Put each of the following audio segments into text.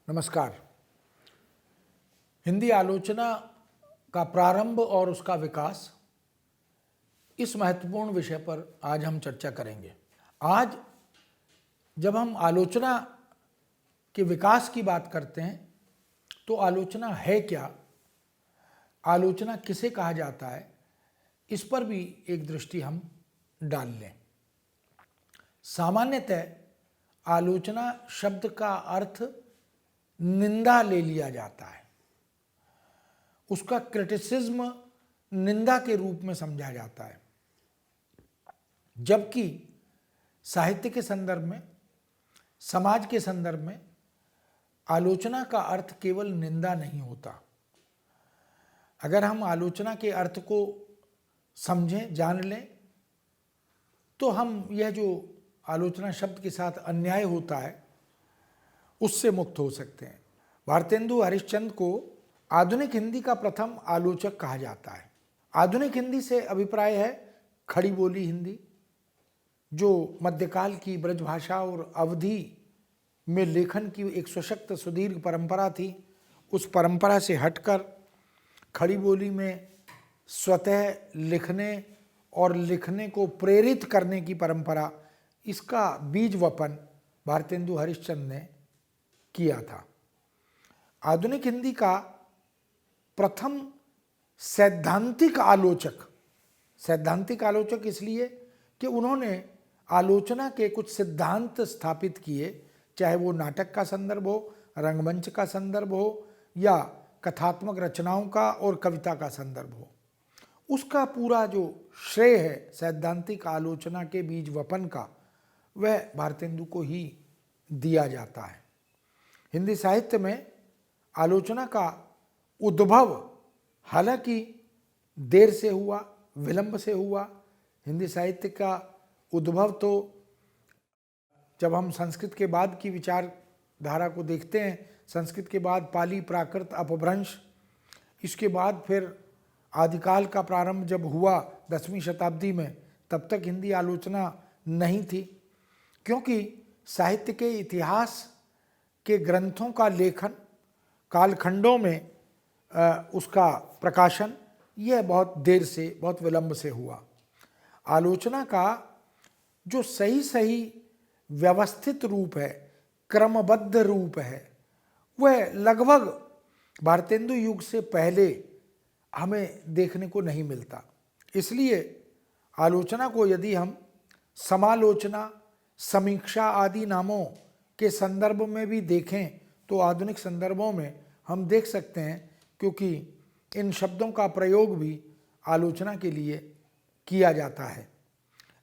नमस्कार। हिंदी आलोचना का प्रारंभ और उसका विकास, इस महत्वपूर्ण विषय पर आज हम चर्चा करेंगे। आज जब हम आलोचना के विकास की बात करते हैं तो आलोचना है क्या, आलोचना किसे कहा जाता है, इस पर भी एक दृष्टि हम डाल लें। सामान्यतः आलोचना शब्द का अर्थ निंदा ले लिया जाता है, उसका क्रिटिसिज्म निंदा के रूप में समझा जाता है, जबकि साहित्य के संदर्भ में, समाज के संदर्भ में आलोचना का अर्थ केवल निंदा नहीं होता। अगर हम आलोचना के अर्थ को समझें, जान लें, तो हम यह जो आलोचना शब्द के साथ अन्याय होता है उससे मुक्त हो सकते हैं। भारतेंदु हरिश्चंद्र को आधुनिक हिंदी का प्रथम आलोचक कहा जाता है। आधुनिक हिंदी से अभिप्राय है खड़ी बोली हिंदी, जो मध्यकाल की ब्रजभाषा और अवधि में लेखन की एक सशक्त सुदीर्घ परंपरा थी। उस परंपरा से हटकर खड़ी बोली में स्वतः लिखने और लिखने को प्रेरित करने की परंपरा, इसका बीज वपन भारतेंदु हरिश्चंद्र ने किया था। आधुनिक हिंदी का प्रथम सैद्धांतिक आलोचक इसलिए कि उन्होंने आलोचना के कुछ सिद्धांत स्थापित किए, चाहे वो नाटक का संदर्भ हो, रंगमंच का संदर्भ हो, या कथात्मक रचनाओं का और कविता का संदर्भ हो। उसका पूरा जो श्रेय है सैद्धांतिक आलोचना के बीज वपन का, वह भारतेंदु को ही दिया जाता है। हिंदी साहित्य में आलोचना का उद्भव हालांकि देर से हुआ, विलंब से हुआ। हिंदी साहित्य का उद्भव तो जब हम संस्कृत के बाद की विचारधारा को देखते हैं, संस्कृत के बाद पाली, प्राकृत, अपभ्रंश, इसके बाद फिर आदिकाल का प्रारंभ जब हुआ 10वीं शताब्दी में, तब तक हिंदी आलोचना नहीं थी, क्योंकि साहित्य के इतिहास के ग्रंथों का लेखन, कालखंडों में उसका प्रकाशन, यह बहुत देर से, बहुत विलंब से हुआ। आलोचना का जो सही व्यवस्थित रूप है, क्रमबद्ध रूप है, वह लगभग भारतेंदु युग से पहले हमें देखने को नहीं मिलता। इसलिए आलोचना को यदि हम समालोचना, समीक्षा आदि नामों के संदर्भ में भी देखें तो आधुनिक संदर्भों में हम देख सकते हैं, क्योंकि इन शब्दों का प्रयोग भी आलोचना के लिए किया जाता है।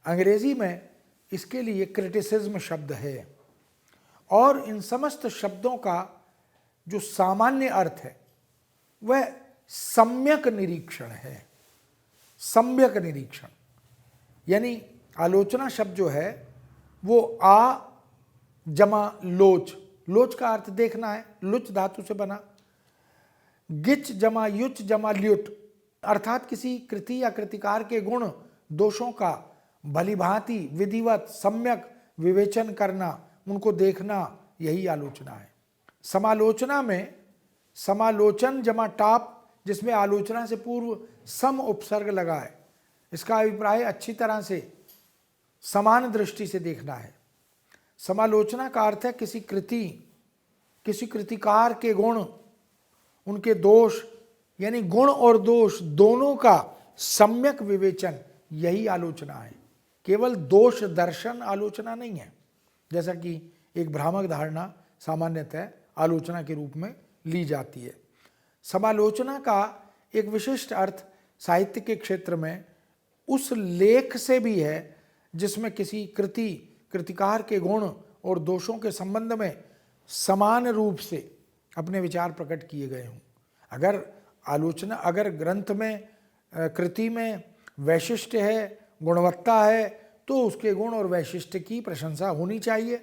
अंग्रेजी में इसके लिए क्रिटिसिज्म शब्द है, और इन समस्त शब्दों का जो सामान्य अर्थ है वह सम्यक निरीक्षण है। सम्यक निरीक्षण यानी आलोचना शब्द जो है वो आ जमा लोच, लोच का अर्थ देखना है, लुच धातु से बना, गिच जमा युच जमा ल्युट, अर्थात किसी कृति या कृतिकार के गुण दोषों का भलीभांति विधिवत सम्यक विवेचन करना, उनको देखना, यही आलोचना है। समालोचना में समालोचन जमा टाप, जिसमें आलोचना से पूर्व सम उपसर्ग लगा है, इसका अभिप्राय अच्छी तरह से समान दृष्टि से देखना है। समालोचना का अर्थ है किसी कृति, किसी कृतिकार के गुण, उनके दोष, यानी गुण और दोष दोनों का सम्यक विवेचन, यही आलोचना है। केवल दोष दर्शन आलोचना नहीं है, जैसा कि एक भ्रामक धारणा सामान्यतः आलोचना के रूप में ली जाती है। समालोचना का एक विशिष्ट अर्थ साहित्य के क्षेत्र में उस लेख से भी है जिसमें किसी कृति, कृतिकार के गुण और दोषों के संबंध में समान रूप से अपने विचार प्रकट किए गए हों। अगर ग्रंथ में, कृति में वैशिष्ट्य है, गुणवत्ता है, तो उसके गुण और वैशिष्ट्य की प्रशंसा होनी चाहिए।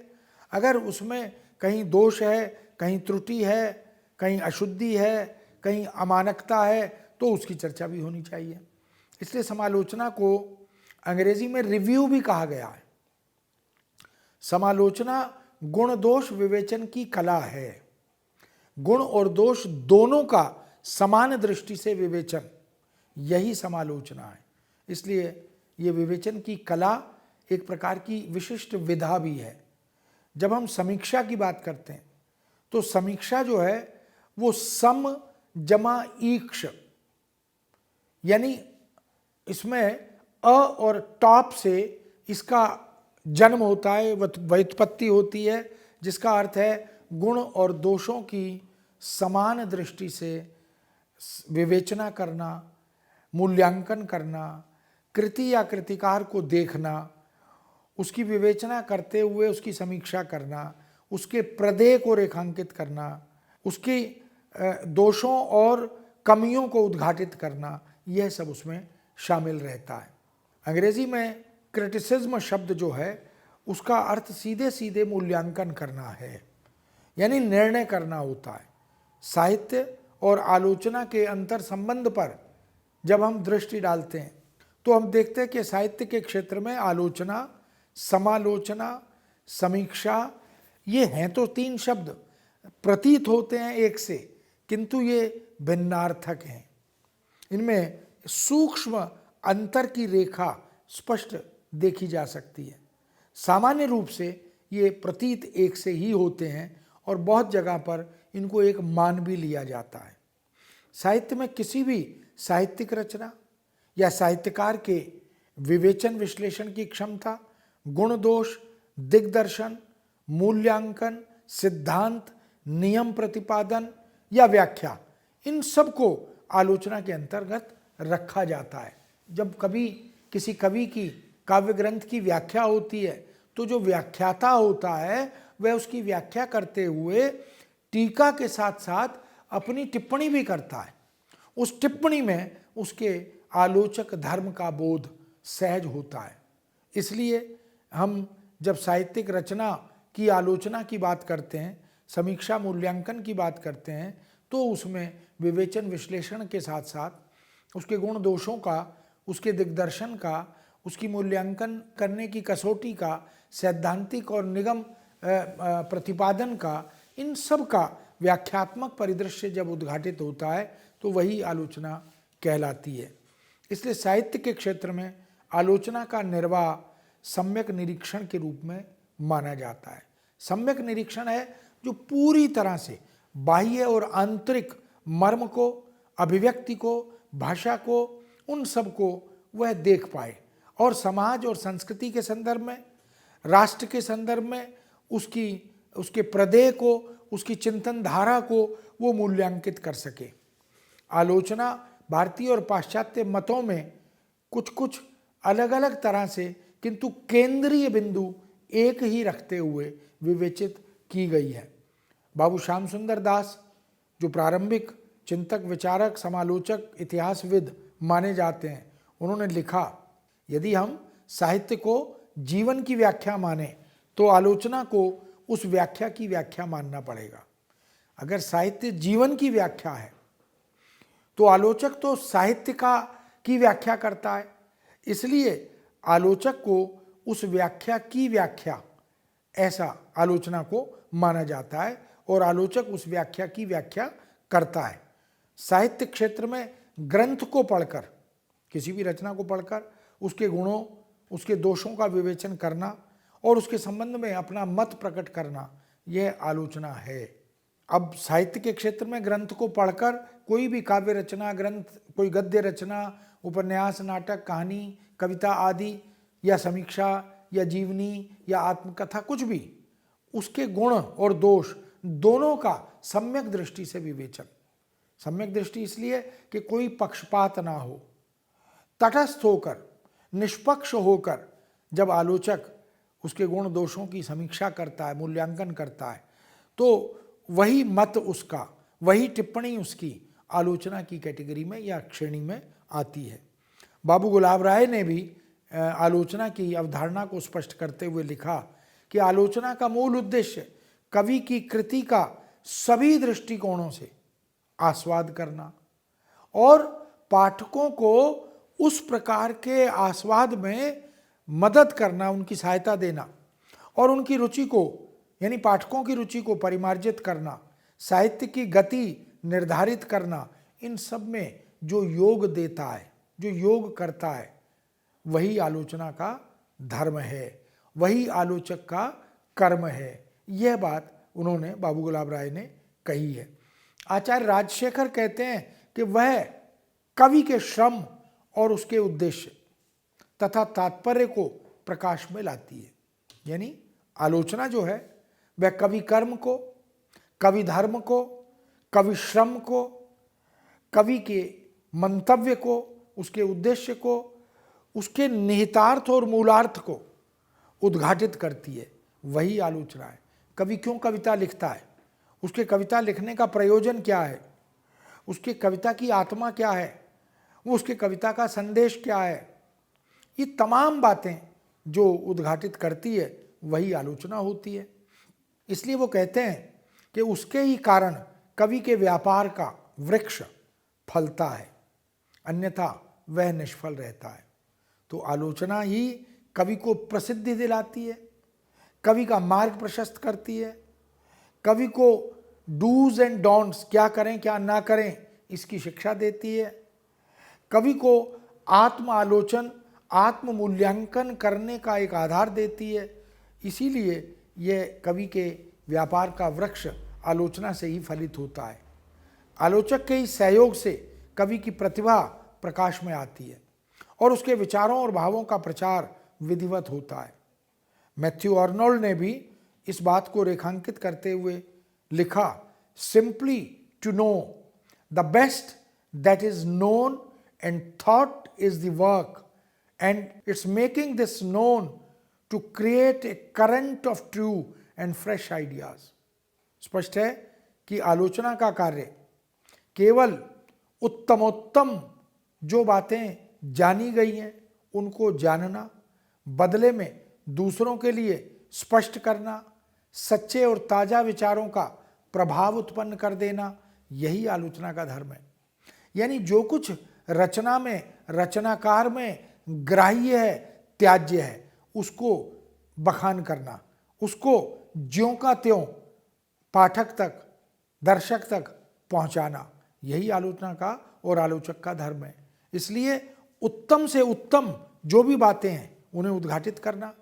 अगर उसमें कहीं दोष है, कहीं त्रुटि है, कहीं अशुद्धि है, कहीं अमानकता है, तो उसकी चर्चा भी होनी चाहिए। इसलिए समालोचना को अंग्रेजी में रिव्यू भी कहा गया है। समालोचना गुण दोष विवेचन की कला है। गुण और दोष दोनों का समान दृष्टि से विवेचन, यही समालोचना है। इसलिए ये विवेचन की कला एक प्रकार की विशिष्ट विधा भी है। जब हम समीक्षा की बात करते हैं तो समीक्षा जो है वो सम जमा ईक्ष, यानी इसमें अ और टॉप से इसका जन्म होता है, व्युत्पत्ति होती है, जिसका अर्थ है गुण और दोषों की समान दृष्टि से विवेचना करना, मूल्यांकन करना, कृति या कृतिकार को देखना, उसकी विवेचना करते हुए उसकी समीक्षा करना, उसके प्रदेय को रेखांकित करना, उसकी दोषों और कमियों को उद्घाटित करना, यह सब उसमें शामिल रहता है। अंग्रेजी में क्रिटिसिज्म शब्द जो है उसका अर्थ सीधे सीधे मूल्यांकन करना है, यानी निर्णय करना होता है। साहित्य और आलोचना के अंतर संबंध पर जब हम दृष्टि डालते हैं तो हम देखते हैं कि साहित्य के क्षेत्र में आलोचना, समालोचना, समीक्षा, ये हैं तो तीन शब्द, प्रतीत होते हैं एक से, किंतु ये भिन्नार्थक हैं। इनमें सूक्ष्म अंतर की रेखा स्पष्ट देखी जा सकती है। सामान्य रूप से ये प्रतीत एक से ही होते हैं और बहुत जगह पर इनको एक मान भी लिया जाता है। साहित्य में किसी भी साहित्यिक रचना या साहित्यकार के विवेचन विश्लेषण की क्षमता, गुण दोष, दिग्दर्शन, मूल्यांकन, सिद्धांत, नियम प्रतिपादन या व्याख्या, इन सब को आलोचना के अंतर्गत रखा जाता है। जब कभी किसी कवि की काव्य ग्रंथ की व्याख्या होती है तो जो व्याख्याता होता है वह उसकी व्याख्या करते हुए टीका के साथ साथ अपनी टिप्पणी भी करता है। उस टिप्पणी में उसके आलोचक धर्म का बोध सहज होता है। इसलिए हम जब साहित्यिक रचना की आलोचना की बात करते हैं, समीक्षा मूल्यांकन की बात करते हैं, तो उसमें विवेचन विश्लेषण के साथ साथ उसके गुण दोषों का, उसके दिग्दर्शन का, उसकी मूल्यांकन करने की कसौटी का, सैद्धांतिक और निगम प्रतिपादन का, इन सब का व्याख्यात्मक परिदृश्य जब उद्घाटित होता है तो वही आलोचना कहलाती है। इसलिए साहित्य के क्षेत्र में आलोचना का निर्वाह सम्यक निरीक्षण के रूप में माना जाता है। सम्यक निरीक्षण है जो पूरी तरह से बाह्य और आंतरिक मर्म को, अभिव्यक्ति को, भाषा को, उन सब को वह देख पाए और समाज और संस्कृति के संदर्भ में, राष्ट्र के संदर्भ में उसके प्रदेय को, उसकी चिंतन धारा को वो मूल्यांकित कर सके। आलोचना भारतीय और पाश्चात्य मतों में कुछ कुछ अलग अलग तरह से किंतु केंद्रीय बिंदु एक ही रखते हुए विवेचित की गई है। बाबू श्याम सुंदर दास जो प्रारंभिक चिंतक, विचारक, समालोचक, इतिहासविद माने जाते हैं, उन्होंने लिखा, यदि हम साहित्य को जीवन की व्याख्या माने तो आलोचना को उस व्याख्या की व्याख्या मानना पड़ेगा। अगर साहित्य जीवन की व्याख्या है तो आलोचक तो साहित्य की व्याख्या करता है, इसलिए आलोचक को उस व्याख्या की व्याख्या, ऐसा आलोचना को माना जाता है और आलोचक उस व्याख्या की व्याख्या करता है। साहित्य क्षेत्र में ग्रंथ को पढ़कर, किसी भी रचना को पढ़कर उसके गुणों, उसके दोषों का विवेचन करना और उसके संबंध में अपना मत प्रकट करना, यह आलोचना है। अब साहित्य के क्षेत्र में ग्रंथ को पढ़कर कोई भी काव्य रचना, ग्रंथ, कोई गद्य रचना, उपन्यास, नाटक, कहानी, कविता आदि, या समीक्षा या जीवनी या आत्मकथा, कुछ भी, उसके गुण और दोष दोनों का सम्यक दृष्टि से विवेचन। सम्यक दृष्टि इसलिए कि कोई पक्षपात ना हो, तटस्थ होकर, निष्पक्ष होकर जब आलोचक उसके गुण दोषों की समीक्षा करता है, मूल्यांकन करता है, तो वही मत उसका, वही टिप्पणी उसकी आलोचना की कैटेगरी में या श्रेणी में आती है। बाबू गुलाब राय ने भी आलोचना की अवधारणा को स्पष्ट करते हुए लिखा कि आलोचना का मूल उद्देश्य कवि की कृति का सभी दृष्टिकोणों से आस्वाद करना और पाठकों को उस प्रकार के आस्वाद में मदद करना, उनकी सहायता देना और उनकी रुचि को, यानी पाठकों की रुचि को परिमार्जित करना, साहित्य की गति निर्धारित करना, इन सब में जो योग देता है, जो योग करता है, वही आलोचना का धर्म है, वही आलोचक का कर्म है। यह बात उन्होंने, बाबू गुलाब राय ने कही है। आचार्य राजशेखर कहते हैं कि वह कवि के श्रम और उसके उद्देश्य तथा तात्पर्य को प्रकाश में लाती है। यानी आलोचना जो है वह कवि कर्म को, कवि धर्म को, कवि श्रम को, कवि के मंतव्य को, उसके उद्देश्य को, उसके निहितार्थ और मूलार्थ को उद्घाटित करती है। वही आलोचना है। कवि क्यों कविता लिखता है, उसके कविता लिखने का प्रयोजन क्या है, उसके कविता की आत्मा क्या है, वो उसके कविता का संदेश क्या है, ये तमाम बातें जो उद्घाटित करती है वही आलोचना होती है। इसलिए वो कहते हैं कि उसके ही कारण कवि के व्यापार का वृक्ष फलता है, अन्यथा वह निष्फल रहता है। तो आलोचना ही कवि को प्रसिद्धि दिलाती है, कवि का मार्ग प्रशस्त करती है, कवि को डूज एंड डोंट्स, क्या करें क्या ना करें, इसकी शिक्षा देती है। कवि को आत्म आलोचन, आत्म मूल्यांकन करने का एक आधार देती है। इसीलिए यह कवि के व्यापार का वृक्ष आलोचना से ही फलित होता है। आलोचक के ही सहयोग से कवि की प्रतिभा प्रकाश में आती है और उसके विचारों और भावों का प्रचार विधिवत होता है। मैथ्यू आर्नोल्ड ने भी इस बात को रेखांकित करते हुए लिखा, simply to know the best that is known and thought is the work and its making this known to create a current of true and fresh ideas. स्पष्ट है कि आलोचना का कार्य केवल उत्तमोत्तम जो बातें जानी गई हैं उनको जानना, बदले में दूसरों के लिए स्पष्ट करना, सच्चे और ताज़ा विचारों का प्रभाव उत्पन्न कर देना, यही आलोचना का धर्म है। यानी जो कुछ रचना में, रचनाकार में ग्राह्य है, त्याज्य है, उसको बखान करना, उसको ज्यों का त्यों पाठक तक, दर्शक तक पहुंचाना, यही आलोचना का और आलोचक का धर्म है। इसलिए उत्तम से उत्तम जो भी बातें हैं उन्हें उद्घाटित करना,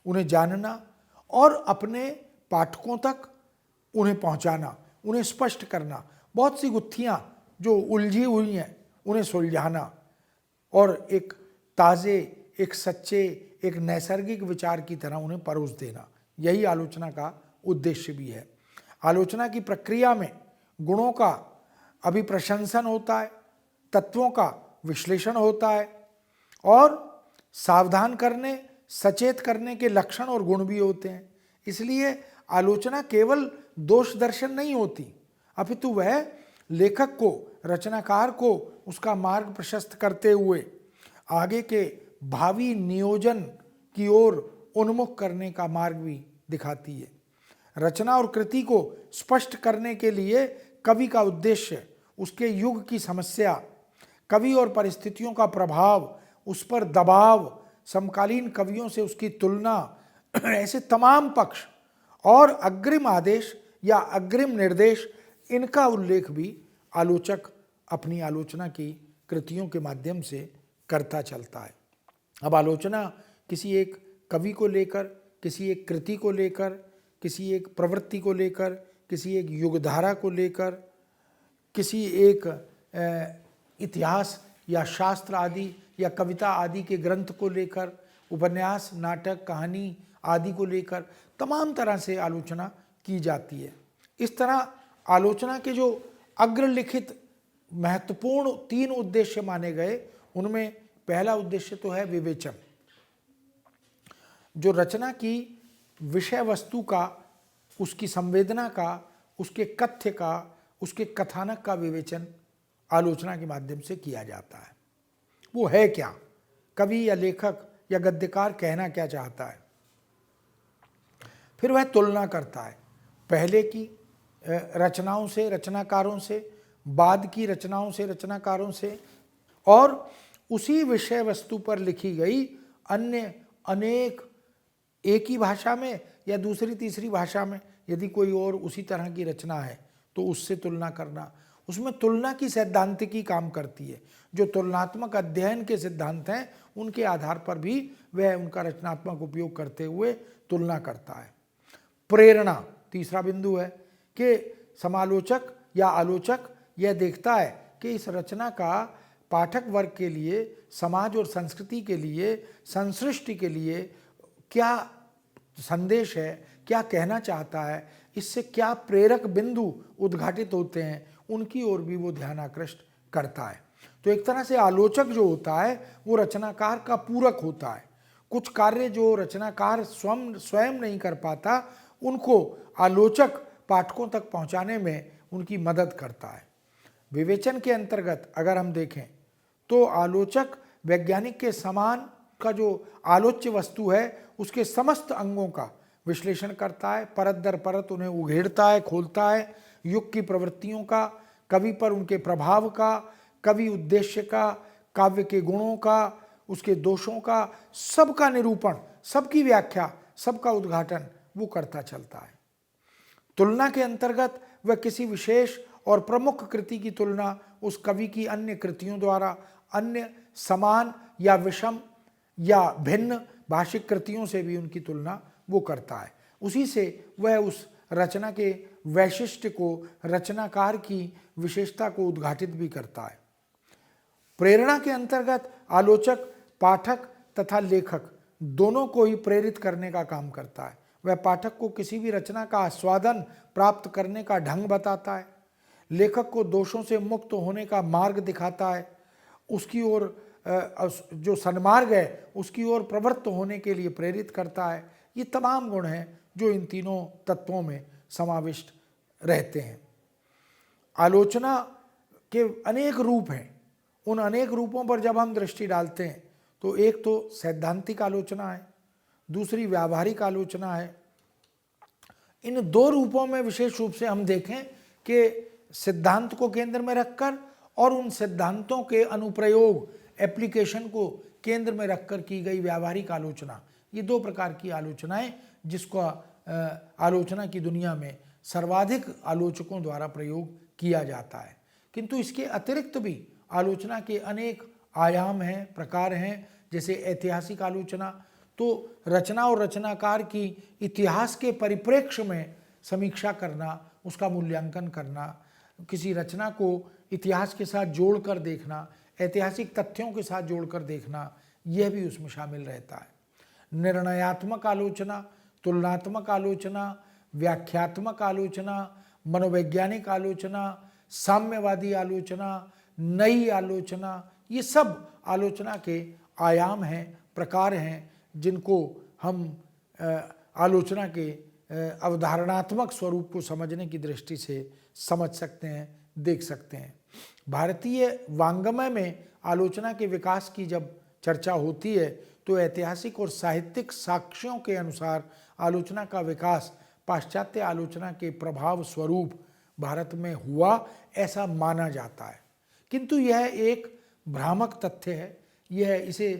उन्हें जानना और अपने पाठकों तक उन्हें पहुंचाना, उन्हें स्पष्ट करना, बहुत सी गुत्थियां जो उलझी हुई हैं उन्हें सुलझाना और एक ताज़े, एक सच्चे, एक नैसर्गिक विचार की तरह उन्हें परोस देना, यही आलोचना का उद्देश्य भी है। आलोचना की प्रक्रिया में गुणों का अभिप्रशंसन होता है, तत्वों का विश्लेषण होता है और सावधान करने, सचेत करने के लक्षण और गुण भी होते हैं। इसलिए आलोचना केवल दोष दर्शन नहीं होती, अपितु वह लेखक को, रचनाकार को उसका मार्ग प्रशस्त करते हुए आगे के भावी नियोजन की ओर उन्मुख करने का मार्ग भी दिखाती है। रचना और कृति को स्पष्ट करने के लिए कवि का उद्देश्य, उसके युग की समस्या, कवि और परिस्थितियों का प्रभाव, उस पर दबाव, समकालीन कवियों से उसकी तुलना, ऐसे तमाम पक्ष और अग्रिम आदेश या अग्रिम निर्देश, इनका उल्लेख भी आलोचक अपनी आलोचना की कृतियों के माध्यम से करता चलता है। अब आलोचना किसी एक कवि को लेकर, किसी एक कृति को लेकर, किसी एक प्रवृत्ति को लेकर, किसी एक युगधारा को लेकर, किसी एक इतिहास या शास्त्र आदि या कविता आदि के ग्रंथ को लेकर, उपन्यास, नाटक, कहानी आदि को लेकर तमाम तरह से आलोचना की जाती है। इस तरह आलोचना के जो अग्रलिखित महत्वपूर्ण 3 उद्देश्य माने गए, उनमें पहला उद्देश्य तो है विवेचन। जो रचना की विषय वस्तु का, उसकी संवेदना का, उसके कथ्य का, उसके कथानक का विवेचन आलोचना के माध्यम से किया जाता है। वो है क्या, कवि या लेखक या गद्यकार कहना क्या चाहता है। फिर वह तुलना करता है पहले की रचनाओं से, रचनाकारों से, बाद की रचनाओं से, रचनाकारों से, और उसी विषय वस्तु पर लिखी गई अन्य अनेक, एक ही भाषा में या दूसरी तीसरी भाषा में यदि कोई और उसी तरह की रचना है तो उससे तुलना करना, उसमें तुलना की सैद्धांतिकी काम करती है। जो तुलनात्मक अध्ययन के सिद्धांत हैं उनके आधार पर भी वह उनका रचनात्मक उपयोग करते हुए तुलना करता है। प्रेरणा तीसरा बिंदु है कि समालोचक या आलोचक यह देखता है कि इस रचना का पाठक वर्ग के लिए, समाज और संस्कृति के लिए, संसृष्टि के लिए क्या संदेश है, क्या कहना चाहता है, इससे क्या प्रेरक बिंदु उद्घाटित होते हैं, उनकी ओर भी वो ध्यान आकृष्ट करता है। तो एक तरह से आलोचक जो होता है वो रचनाकार का पूरक होता है। कुछ कार्य जो रचनाकार स्वयं नहीं कर पाता उनको आलोचक पाठकों तक पहुंचाने में उनकी मदद करता है। विवेचन के अंतर्गत अगर हम देखें तो आलोचक वैज्ञानिक के समान का जो आलोच्य वस्तु है उसके समस्त अंगों का विश्लेषण करता है, परत दर परत उन्हें उघेड़ता है, खोलता है, युग की प्रवृत्तियों का, कवि पर उनके प्रभाव का, कवि उद्देश्य का, काव्य के गुणों का, उसके दोषों का, सबका निरूपण, सबकी व्याख्या, सबका उद्घाटन वो करता चलता है। तुलना के अंतर्गत वह किसी विशेष और प्रमुख कृति की तुलना उस कवि की अन्य कृतियों द्वारा, अन्य समान या विषम या भिन्न भाषिक कृतियों से भी उनकी तुलना वो करता है। उसी से वह उस रचना के वैशिष्ट्य को, रचनाकार की विशेषता को उद्घाटित भी करता है। प्रेरणा के अंतर्गत आलोचक पाठक तथा लेखक दोनों को ही प्रेरित करने का काम करता है। वह पाठक को किसी भी रचना का आस्वादन प्राप्त करने का ढंग बताता है, लेखक को दोषों से मुक्त होने का मार्ग दिखाता है, उसकी ओर जो सन्मार्ग है उसकी ओर प्रवृत्त होने के लिए प्रेरित करता है। ये तमाम गुण हैं जो इन तीनों तत्वों में समाविष्ट रहते हैं। आलोचना के अनेक रूप हैं। उन अनेक रूपों पर जब हम दृष्टि डालते हैं तो एक तो सैद्धांतिक आलोचना है, दूसरी व्यावहारिक आलोचना है। इन दो रूपों में विशेष रूप से हम देखें कि सिद्धांत को केंद्र में रखकर और उन सिद्धांतों के अनुप्रयोग, एप्लीकेशन को केंद्र में रखकर की गई व्यावहारिक आलोचना, ये दो प्रकार की आलोचनाएं जिसको आलोचना की दुनिया में सर्वाधिक आलोचकों द्वारा प्रयोग किया जाता है। किंतु इसके अतिरिक्त भी आलोचना के अनेक आयाम हैं, प्रकार हैं। जैसे ऐतिहासिक आलोचना, तो रचना और रचनाकार की इतिहास के परिप्रेक्ष्य में समीक्षा करना, उसका मूल्यांकन करना, किसी रचना को इतिहास के साथ जोड़कर देखना, ऐतिहासिक तथ्यों के साथ जोड़कर देखना, यह भी उसमें शामिल रहता है। निर्णयात्मक आलोचना, तुलनात्मक आलोचना, व्याख्यात्मक आलोचना, मनोवैज्ञानिक आलोचना, साम्यवादी आलोचना, नई आलोचना, ये सब आलोचना के आयाम हैं, प्रकार हैं जिनको हम आलोचना के अवधारणात्मक स्वरूप को समझने की दृष्टि से समझ सकते हैं, देख सकते हैं। भारतीय वाङ्मय में आलोचना के विकास की जब चर्चा होती है तो ऐतिहासिक और साहित्यिक साक्ष्यों के अनुसार आलोचना का विकास पाश्चात्य आलोचना के प्रभाव स्वरूप भारत में हुआ, ऐसा माना जाता है। किंतु यह एक भ्रामक तथ्य है, यह इसे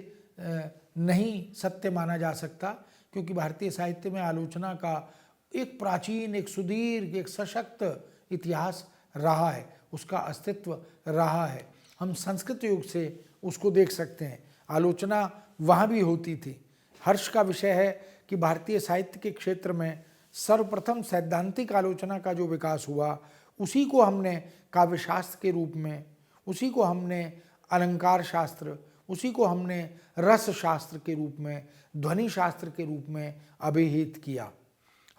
नहीं सत्य माना जा सकता, क्योंकि भारतीय साहित्य में आलोचना का एक प्राचीन, एक सुदीर्घ, एक सशक्त इतिहास रहा है, उसका अस्तित्व रहा है। हम संस्कृत युग से उसको देख सकते हैं, आलोचना वहाँ भी होती थी। हर्ष का विषय है कि भारतीय साहित्य के क्षेत्र में सर्वप्रथम सैद्धांतिक आलोचना का जो विकास हुआ, उसी को हमने काव्यशास्त्र के रूप में, उसी को हमने अलंकार शास्त्र, उसी को हमने रस शास्त्र के रूप में, ध्वनि शास्त्र के रूप में अभिहित किया।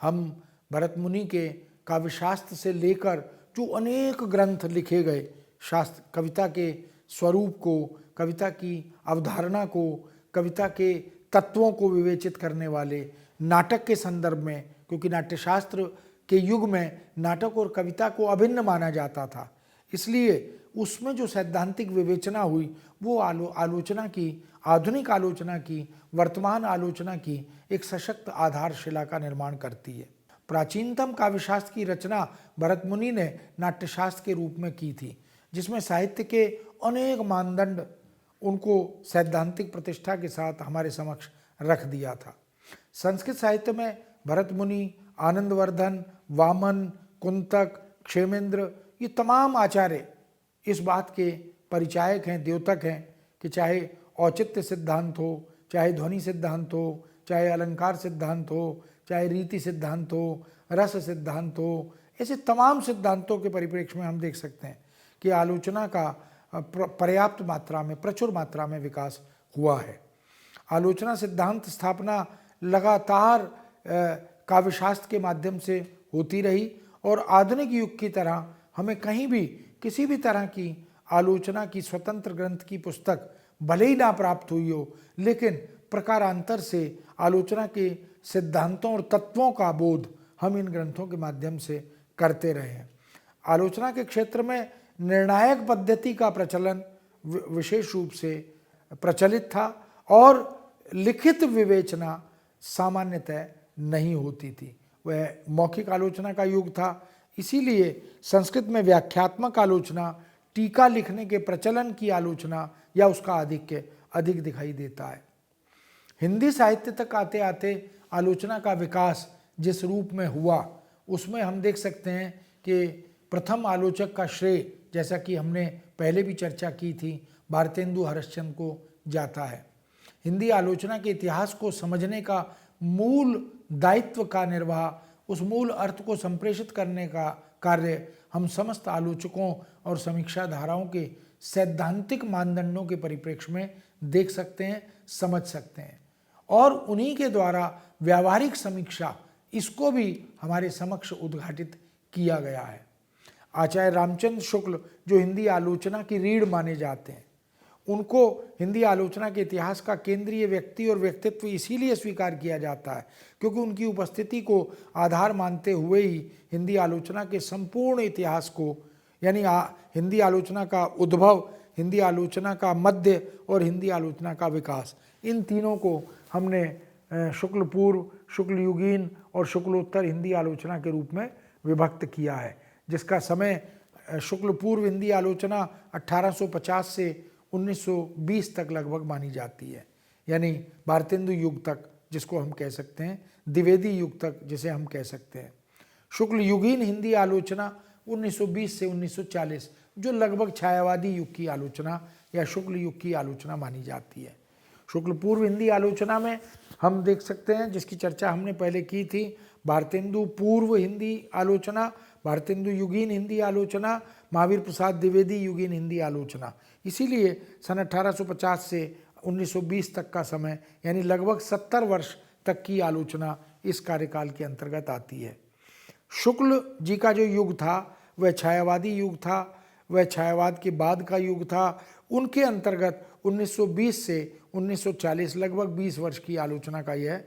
हम भरत मुनि के काव्यशास्त्र से लेकर जो अनेक ग्रंथ लिखे गए, शास्त्र, कविता के स्वरूप को, कविता की अवधारणा को, कविता के तत्वों को विवेचित करने वाले, नाटक के संदर्भ में, क्योंकि नाट्यशास्त्र के युग में नाटक और कविता को अभिन्न माना जाता था, इसलिए उसमें जो सैद्धांतिक विवेचना हुई वो आलोचना की, आधुनिक आलोचना की, वर्तमान आलोचना की एक सशक्त आधारशिला का निर्माण करती है। प्राचीनतम काव्यशास्त्र की रचना भरत मुनि ने नाट्यशास्त्र के रूप में की थी, जिसमें साहित्य के अनेक मानदंड उनको सैद्धांतिक प्रतिष्ठा के साथ हमारे समक्ष रख दिया था। संस्कृत साहित्य में भरत मुनि, आनंदवर्धन, वामन, कुंतक, क्षेमेंद्र, ये तमाम आचार्य इस बात के परिचायक हैं, द्योतक हैं कि चाहे औचित्य सिद्धांत हो, चाहे ध्वनि सिद्धांत हो, चाहे अलंकार सिद्धांत हो, चाहे रीति सिद्धांत हो, रस सिद्धांत हो, ऐसे तमाम सिद्धांतों के परिप्रेक्ष्य में हम देख सकते हैं कि आलोचना का पर्याप्त मात्रा में, प्रचुर मात्रा में विकास हुआ है। आलोचना सिद्धांत स्थापना लगातार काव्यशास्त्र के माध्यम से होती रही और आधुनिक युग की तरह हमें कहीं भी किसी भी तरह की आलोचना की स्वतंत्र ग्रंथ की पुस्तक भले ही ना प्राप्त हुई हो, लेकिन प्रकारांतर से आलोचना के सिद्धांतों और तत्वों का बोध हम इन ग्रंथों के माध्यम से करते रहे हैं। आलोचना के क्षेत्र में निर्णायक पद्धति का प्रचलन विशेष रूप से प्रचलित था और लिखित विवेचना सामान्यतः नहीं होती थी। वह मौखिक आलोचना का युग था, इसीलिए संस्कृत में व्याख्यात्मक आलोचना, टीका लिखने के प्रचलन की आलोचना या उसका अधिक दिखाई देता है। हिंदी साहित्य तक आते आते आलोचना का विकास जिस रूप में हुआ, उसमें हम देख सकते हैं कि प्रथम आलोचक का श्रेय, जैसा कि हमने पहले भी चर्चा की थी, भारतेंदु हरिश्चंद्र को जाता है। हिंदी आलोचना के इतिहास को समझने का मूल दायित्व का निर्वाह, उस मूल अर्थ को संप्रेषित करने का कार्य हम समस्त आलोचकों और समीक्षा धाराओं के सैद्धांतिक मानदंडों के परिप्रेक्ष्य में देख सकते हैं, समझ सकते हैं और उन्हीं के द्वारा व्यावहारिक समीक्षा, इसको भी हमारे समक्ष उद्घाटित किया गया है। आचार्य रामचंद्र शुक्ल जो हिंदी आलोचना की रीढ़ माने जाते हैं, उनको हिंदी आलोचना के इतिहास का केंद्रीय व्यक्ति और व्यक्तित्व इसीलिए स्वीकार किया जाता है क्योंकि उनकी उपस्थिति को आधार मानते हुए ही हिंदी आलोचना के संपूर्ण इतिहास को, यानी हिंदी आलोचना का उद्भव, हिंदी आलोचना का मध्य और हिंदी आलोचना का विकास, इन तीनों को हमने शुक्ल पूर्व, शुक्ल युगीन और शुक्लोत्तर हिंदी आलोचना के रूप में विभक्त किया है, जिसका समय शुक्ल पूर्व हिंदी आलोचना 1850 से 1920 तक लगभग मानी जाती है, यानी भारतेंदु युग तक जिसको हम कह सकते हैं, द्विवेदी युग तक जिसे हम कह सकते हैं। शुक्ल युगीन हिंदी आलोचना 1920 से 1940 जो लगभग छायावादी युग की आलोचना या शुक्ल युग की आलोचना मानी जाती है। शुक्ल पूर्व हिंदी आलोचना में हम देख सकते हैं, जिसकी चर्चा हमने पहले की थी, भारतेंदु पूर्व हिंदी आलोचना, भारतेंदु युगीन हिंदी आलोचना, महावीर प्रसाद द्विवेदी युगीन हिंदी आलोचना। इसीलिए सन 1850 से 1920 तक का समय, यानी लगभग 70 वर्ष तक की आलोचना इस कार्यकाल के अंतर्गत आती है। शुक्ल जी का जो युग था वह छायावादी युग था, वह छायावाद के बाद का युग था। उनके अंतर्गत 1920 से 1940 लगभग 20 वर्ष की आलोचना का यह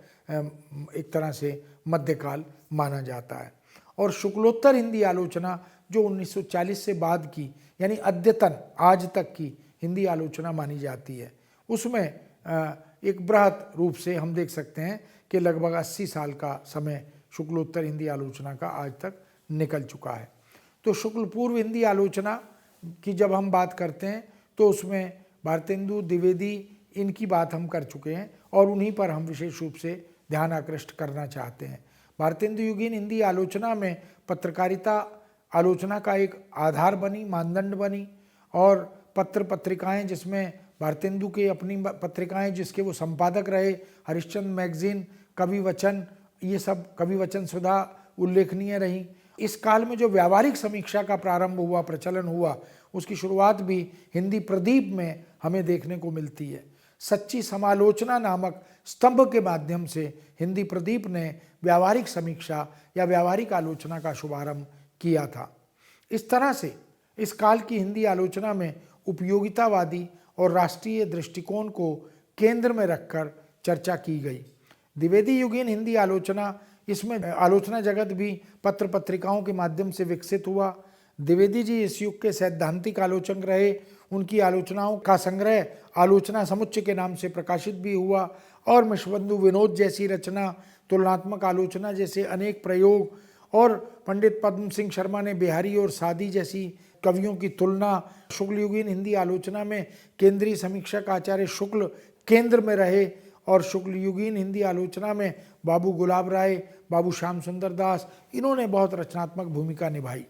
एक तरह से मध्यकाल माना जाता है। और शुक्लोत्तर हिंदी आलोचना जो 1940 से बाद की, यानी अद्यतन आज तक की हिंदी आलोचना मानी जाती है, उसमें एक बृहत रूप से हम देख सकते हैं कि लगभग 80 साल का समय शुक्लोत्तर हिंदी आलोचना का आज तक निकल चुका है। तो शुक्ल पूर्व हिंदी आलोचना की जब हम बात करते हैं तो उसमें भारतेंदु द्विवेदी इनकी बात हम कर चुके हैं और उन्हीं पर हम विशेष रूप से ध्यान आकृष्ट करना चाहते हैं। भारतेंदु युगीन हिंदी आलोचना में पत्रकारिता आलोचना का एक आधार बनी, मानदंड बनी, और पत्र पत्रिकाएं जिसमें भारतेंदु के अपनी पत्रिकाएं जिसके वो संपादक रहे, हरिश्चंद्र मैगजीन, कवि वचन, ये सब कवि वचन सुधा उल्लेखनीय रही। इस काल में जो व्यावहारिक समीक्षा का प्रारंभ हुआ, प्रचलन हुआ, उसकी शुरुआत भी हिंदी प्रदीप में हमें देखने को मिलती है। सच्ची समालोचना नामक स्तंभ के माध्यम से हिंदी प्रदीप ने व्यावहारिक समीक्षा या व्यावहारिक आलोचना का शुभारंभ किया था। इस तरह से इस काल की हिंदी आलोचना में उपयोगितावादी और राष्ट्रीय दृष्टिकोण को केंद्र में रखकर चर्चा की गई। द्विवेदी युगीन हिंदी आलोचना, इसमें आलोचना जगत भी पत्र पत्रिकाओं के माध्यम से विकसित हुआ। द्विवेदी जी इस युग के सैद्धांतिक आलोचक रहे। उनकी आलोचनाओं का संग्रह आलोचना समुच्चय के नाम से प्रकाशित भी हुआ और मिश्रबंधु विनोद जैसी रचना, तुलनात्मक आलोचना जैसे अनेक प्रयोग, और पंडित पद्म सिंह शर्मा ने बिहारी और सादी जैसी कवियों की तुलना। शुक्ल युगीन हिंदी आलोचना में केंद्रीय समीक्षक आचार्य शुक्ल केंद्र में रहे और शुक्ल युगीन हिंदी आलोचना में बाबू गुलाब राय, बाबू श्याम सुंदर दास, इन्होंने बहुत रचनात्मक भूमिका निभाई।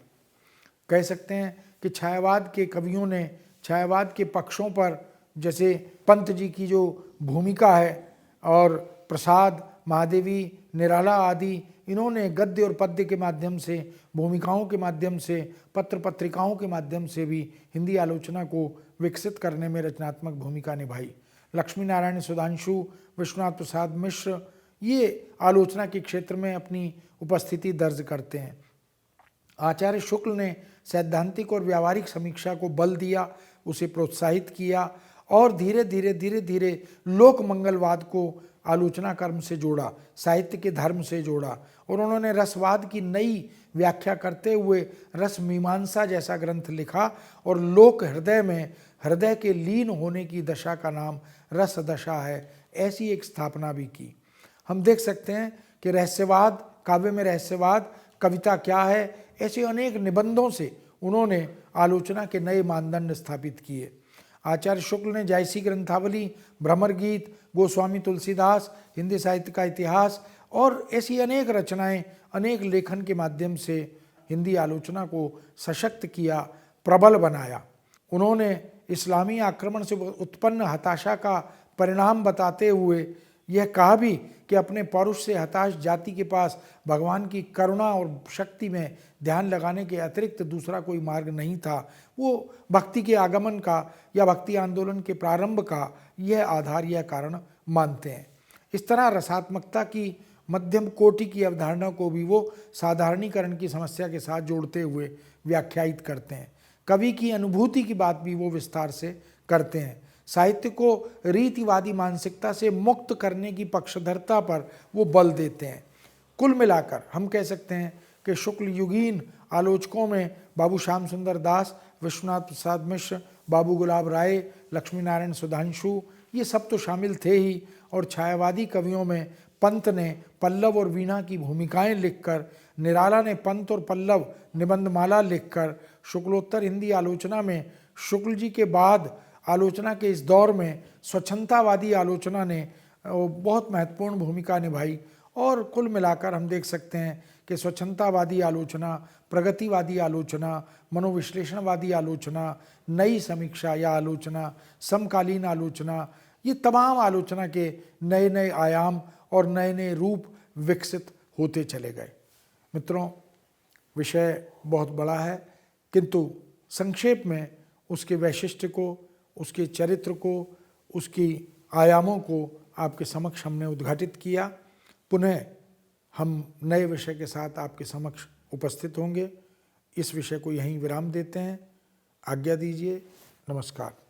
कह सकते हैं कि छायावाद के कवियों ने छायावाद के पक्षों पर, जैसे पंत जी की जो भूमिका है और प्रसाद, महादेवी, निराला आदि, इन्होंने गद्य और पद्य के माध्यम से, भूमिकाओं के माध्यम से, पत्र पत्रिकाओं के माध्यम से भी हिंदी आलोचना को विकसित करने में रचनात्मक भूमिका निभाई। लक्ष्मी नारायण सुधांशु, विश्वनाथ प्रसाद मिश्र ये आलोचना के क्षेत्र में अपनी उपस्थिति दर्ज करते हैं। आचार्य शुक्ल ने सैद्धांतिक और व्यावहारिक समीक्षा को बल दिया, उसे प्रोत्साहित किया और धीरे धीरे लोक मंगलवाद को आलोचना कर्म से जोड़ा, साहित्य के धर्म से जोड़ा और उन्होंने रसवाद की नई व्याख्या करते हुए रस मीमांसा जैसा ग्रंथ लिखा और लोक हृदय में हृदय के लीन होने की दशा का नाम रस दशा है, ऐसी एक स्थापना भी की। हम देख सकते हैं कि रहस्यवाद, काव्य में रहस्यवाद, कविता क्या है, ऐसे अनेक निबंधों से उन्होंने आलोचना के नए मानदंड स्थापित किए। आचार्य शुक्ल ने जायसी ग्रंथावली, भ्रमर गीत, गोस्वामी तुलसीदास, हिंदी साहित्य का इतिहास और ऐसी अनेक रचनाएं, अनेक लेखन के माध्यम से हिंदी आलोचना को सशक्त किया, प्रबल बनाया। उन्होंने इस्लामी आक्रमण से उत्पन्न हताशा का परिणाम बताते हुए यह कहा भी कि अपने पौरुष से हताश जाति के पास भगवान की करुणा और शक्ति में ध्यान लगाने के अतिरिक्त दूसरा कोई मार्ग नहीं था। वो भक्ति के आगमन का या भक्ति आंदोलन के प्रारंभ का यह आधार, यह कारण मानते हैं। इस तरह रसात्मकता की मध्यम कोटि की अवधारणा को भी वो साधारणीकरण की समस्या के साथ जोड़ते हुए व्याख्यायित करते हैं। कवि की अनुभूति की बात भी वो विस्तार से करते हैं। साहित्य को रीतिवादी मानसिकता से मुक्त करने की पक्षधरता पर वो बल देते हैं। कुल मिलाकर हम कह सकते हैं कि शुक्ल युगीन आलोचकों में बाबू श्याम सुंदर दास, विश्वनाथ प्रसाद मिश्र, बाबू गुलाब राय, लक्ष्मी नारायण सुधांशु ये सब तो शामिल थे ही, और छायावादी कवियों में पंत ने पल्लव और वीणा की भूमिकाएं लिखकर, निराला ने पंत और पल्लव निबंधमाला लिखकर, शुक्लोत्तर हिंदी आलोचना में शुक्ल जी के बाद आलोचना के इस दौर में स्वच्छंदतावादी आलोचना ने बहुत महत्वपूर्ण भूमिका निभाई। और कुल मिलाकर हम देख सकते हैं कि स्वच्छंदतावादी आलोचना, प्रगतिवादी आलोचना, मनोविश्लेषणवादी आलोचना, नई समीक्षा या आलोचना, समकालीन आलोचना, ये तमाम आलोचना के नए नए आयाम और नए नए रूप विकसित होते चले गए। मित्रों, विषय बहुत बड़ा है, किंतु संक्षेप में उसके वैशिष्ट्य को, उसके चरित्र को, उसकी आयामों को आपके समक्ष हमने उद्घाटित किया। पुनः हम नए विषय के साथ आपके समक्ष उपस्थित होंगे। इस विषय को यहीं विराम देते हैं। आज्ञा दीजिए। नमस्कार।